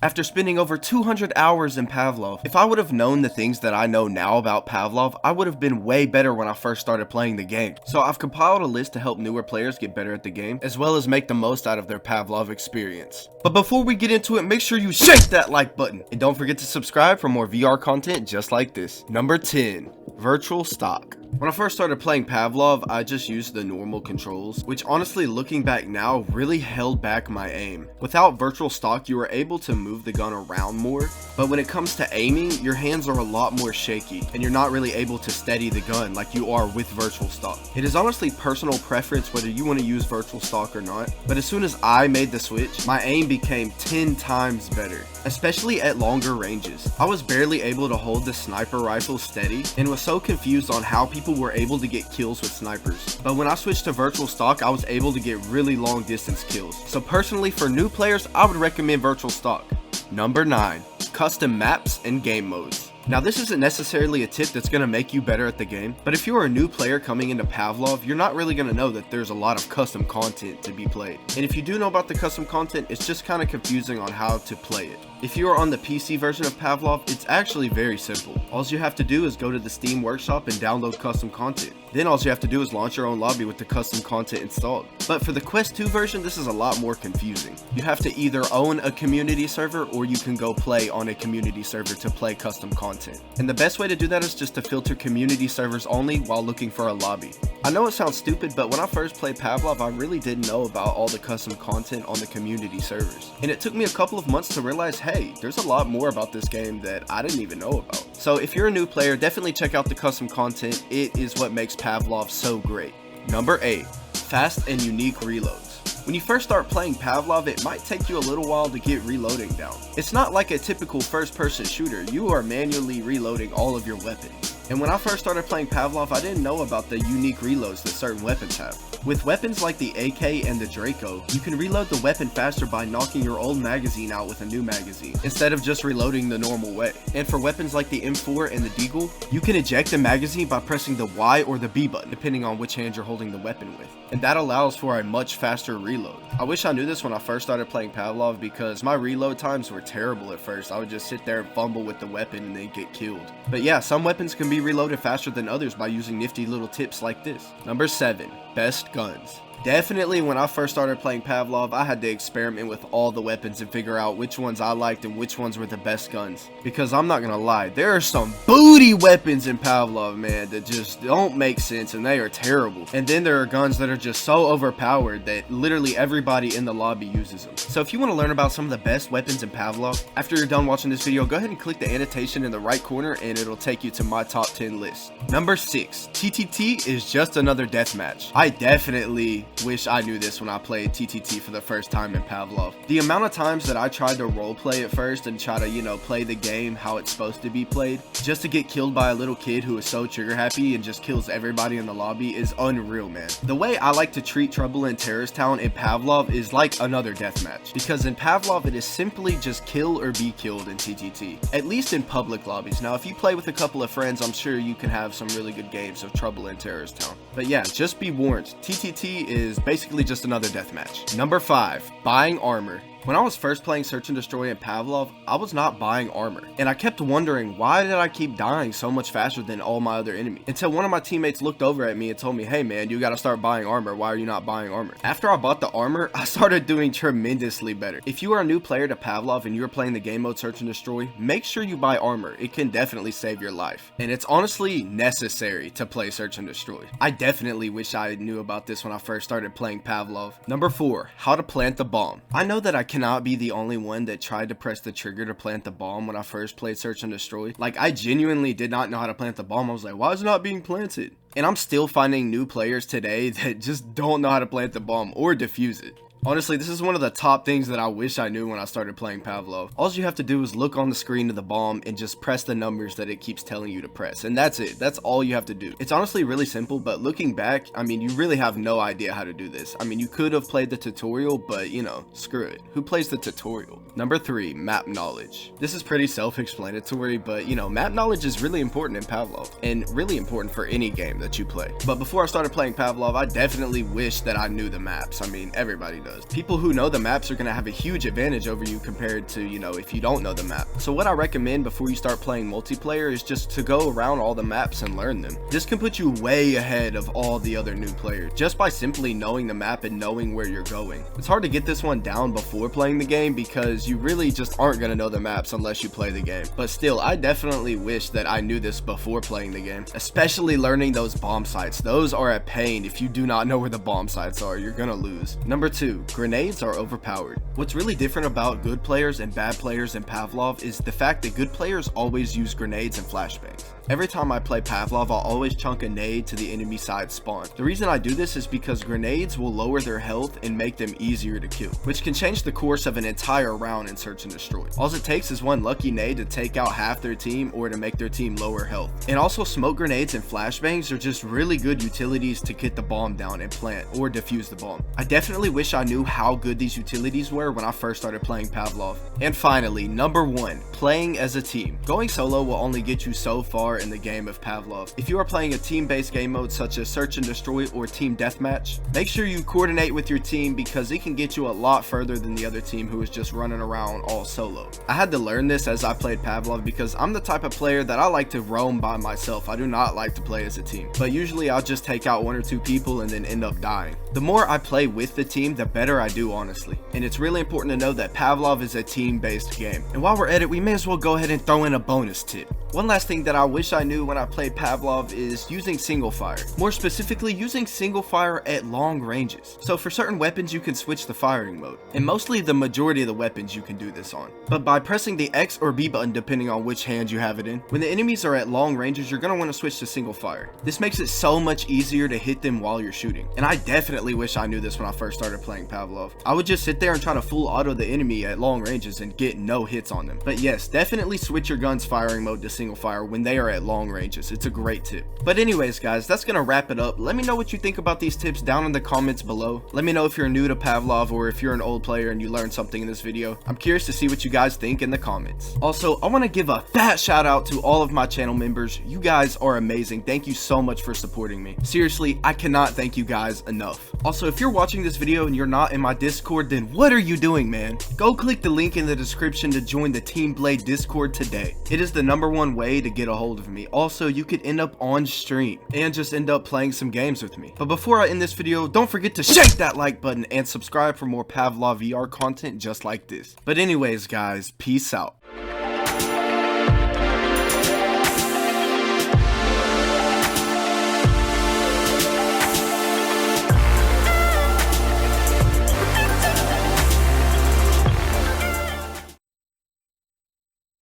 After spending over 200 hours in Pavlov, if I would have known the things that I know now about Pavlov, I would have been way better when I first started playing the game. So I've compiled a list to help newer players get better at the game, as well as make the most out of their Pavlov experience. But before we get into it, make sure you shake that like button, and don't forget to subscribe for more VR content just like this. Number 10. Virtual Stock. When I first started playing Pavlov, I just used the normal controls, which honestly, looking back now, really held back my aim. Without virtual stock, you are able to move the gun around more, but when it comes to aiming, your hands are a lot more shaky, and you're not really able to steady the gun like you are with virtual stock. It is honestly personal preference whether you want to use virtual stock or not, but as soon as I made the switch, my aim became 10 times better, especially at longer ranges. I was barely able to hold the sniper rifle steady, and was so confused on how people were able to get kills with snipers. But when I switched to virtual stock, I was able to get really long distance kills. So personally, for new players, I would recommend virtual stock. Number 9. Custom maps and game modes. Now, this isn't necessarily a tip that's going to make you better at the game, but if you're a new player coming into Pavlov, you're not really going to know that there's a lot of custom content to be played. And if you do know about the custom content, it's just kind of confusing on how to play it. If you are on the PC version of Pavlov, it's actually very simple. All you have to do is go to the Steam Workshop and download custom content. Then all you have to do is launch your own lobby with the custom content installed. But for the Quest 2 version, this is a lot more confusing. You have to either own a community server or you can go play on a community server to play custom content. And the best way to do that is just to filter community servers only while looking for a lobby. I know it sounds stupid, but when I first played Pavlov, I really didn't know about all the custom content on the community servers. And it took me a couple of months to realize, hey, there's a lot more about this game that I didn't even know about. So if you're a new player, definitely check out the custom content. It is what makes Pavlov so great. Number 8. Fast and unique reloads. When you first start playing Pavlov, it might take you a little while to get reloading down. It's not like a typical first-person shooter. You are manually reloading all of your weapons. And when I first started playing Pavlov, I didn't know about the unique reloads that certain weapons have. With weapons like the AK and the Draco, you can reload the weapon faster by knocking your old magazine out with a new magazine, instead of just reloading the normal way. And for weapons like the M4 and the Deagle, you can eject the magazine by pressing the Y or the B button, depending on which hand you're holding the weapon with. And that allows for a much faster reload. I wish I knew this when I first started playing Pavlov, because my reload times were terrible at first. I would just sit there and fumble with the weapon and then get killed. But yeah, some weapons can be reloaded faster than others by using nifty little tips like this. Number 7. Best guns. Definitely when I first started playing Pavlov, I had to experiment with all the weapons and figure out which ones I liked and which ones were the best guns. Because I'm not gonna lie, there are some booty weapons in Pavlov, man, that just don't make sense and they are terrible. And then there are guns that are just so overpowered that literally everybody in the lobby uses them. So if you want to learn about some of the best weapons in Pavlov, after you're done watching this video, go ahead and click the annotation in the right corner and it'll take you to my top 10 list. Number 6. TTT is just another deathmatch. I definitely wish I knew this when I played TTT for the first time in Pavlov. The amount of times that I tried to roleplay at first and try to, play the game how it's supposed to be played, just to get killed by a little kid who is so trigger happy and just kills everybody in the lobby is unreal, man. The way I like to treat Trouble in Terrorist Town in Pavlov is like another deathmatch, because in Pavlov it is simply just kill or be killed in TTT, at least in public lobbies. Now if you play with a couple of friends, I'm sure you can have some really good games of Trouble in Terrorist Town. But yeah, just be warned, TTT is basically just another deathmatch. Number 5. Buying armor. When I was first playing Search and Destroy in Pavlov, I was not buying armor, and I kept wondering, why did I keep dying so much faster than all my other enemies? Until one of my teammates looked over at me and told me, hey man, you gotta start buying armor. Why are you not buying armor? After I bought the armor, I started doing tremendously better. If you are a new player to Pavlov and you're playing the game mode Search and Destroy, make sure you buy armor. It can definitely save your life, and it's honestly necessary to play Search and Destroy. I definitely wish I knew about this when I first started playing Pavlov. Number 4. How to plant the bomb. I know that I cannot be the only one that tried to press the trigger to plant the bomb when I first played Search and Destroy. Like, I genuinely did not know how to plant the bomb. I was like, why is it not being planted? And I'm still finding new players today that just don't know how to plant the bomb or defuse it. Honestly, this is one of the top things that I wish I knew when I started playing Pavlov. All you have to do is look on the screen of the bomb and just press the numbers that it keeps telling you to press. And that's it. That's all you have to do. It's honestly really simple, but looking back, I mean, you really have no idea how to do this. I mean, you could have played the tutorial, but screw it. Who plays the tutorial? Number 3, map knowledge. This is pretty self-explanatory, but map knowledge is really important in Pavlov and really important for any game that you play. But before I started playing Pavlov, I definitely wish that I knew the maps. I mean, everybody does. does. People who know the maps are going to have a huge advantage over you compared to, you know, if you don't know the map. So what I recommend before you start playing multiplayer is just to go around all the maps and learn them. This can put you way ahead of all the other new players just by simply knowing the map and knowing where you're going. It's hard to get this one down before playing the game because you really just aren't going to know the maps unless you play the game. But still, I definitely wish that I knew this before playing the game, especially learning those bomb sites. Those are a pain. If you do not know where the bomb sites are, you're gonna lose. Number 2, grenades are overpowered. What's really different about good players and bad players in Pavlov is the fact that good players always use grenades and flashbangs. Every time I play Pavlov, I'll always chunk a nade to the enemy side spawn. The reason I do this is because grenades will lower their health and make them easier to kill, which can change the course of an entire round in Search and Destroy. All it takes is one lucky nade to take out half their team or to make their team lower health. And also, smoke grenades and flashbangs are just really good utilities to get the bomb down and plant or defuse the bomb. I definitely wish I knew how good these utilities were when I first started playing Pavlov. And finally, number 1, playing as a team. Going solo will only get you so far in the game of Pavlov. If you are playing a team-based game mode such as Search and Destroy or Team Deathmatch, make sure you coordinate with your team because it can get you a lot further than the other team who is just running around all solo. I had to learn this as I played Pavlov because I'm the type of player that I like to roam by myself. I do not like to play as a team, but usually I'll just take out 1 or 2 people and then end up dying. The more I play with the team, the better I do, honestly. And it's really important to know that Pavlov is a team-based game. And while we're at it, we may as well go ahead and throw in a bonus tip. One last thing that I wish I knew when I played Pavlov is using single fire. More specifically, using single fire at long ranges. So for certain weapons, you can switch the firing mode. And mostly the majority of the weapons you can do this on. But by pressing the X or B button, depending on which hand you have it in, when the enemies are at long ranges, you're going to want to switch to single fire. This makes it so much easier to hit them while you're shooting. And I definitely wish I knew this when I first started playing Pavlov. I would just sit there and try to full auto the enemy at long ranges and get no hits on them. But yes, definitely switch your gun's firing mode to single fire when they are at long ranges. It's a great tip. But anyways guys, that's gonna wrap it up. Let me know what you think about these tips down in the comments below. Let me know if you're new to Pavlov or if you're an old player and you learned something in this video. I'm curious to see what you guys think in the comments. Also, I want to give a fat shout out to all of my channel members. You guys are amazing. Thank you so much for supporting me. Seriously, I cannot thank you guys enough. Also, if you're watching this video and you're not in my Discord, then what are you doing, man? Go click the link in the description to join the Team Blade Discord today. It is the #1 way to get a hold of me. Also, you could end up on stream and just end up playing some games with me. But before I end this video, don't forget to shake that like button and subscribe for more Pavlov VR content just like this. But anyways guys, peace out.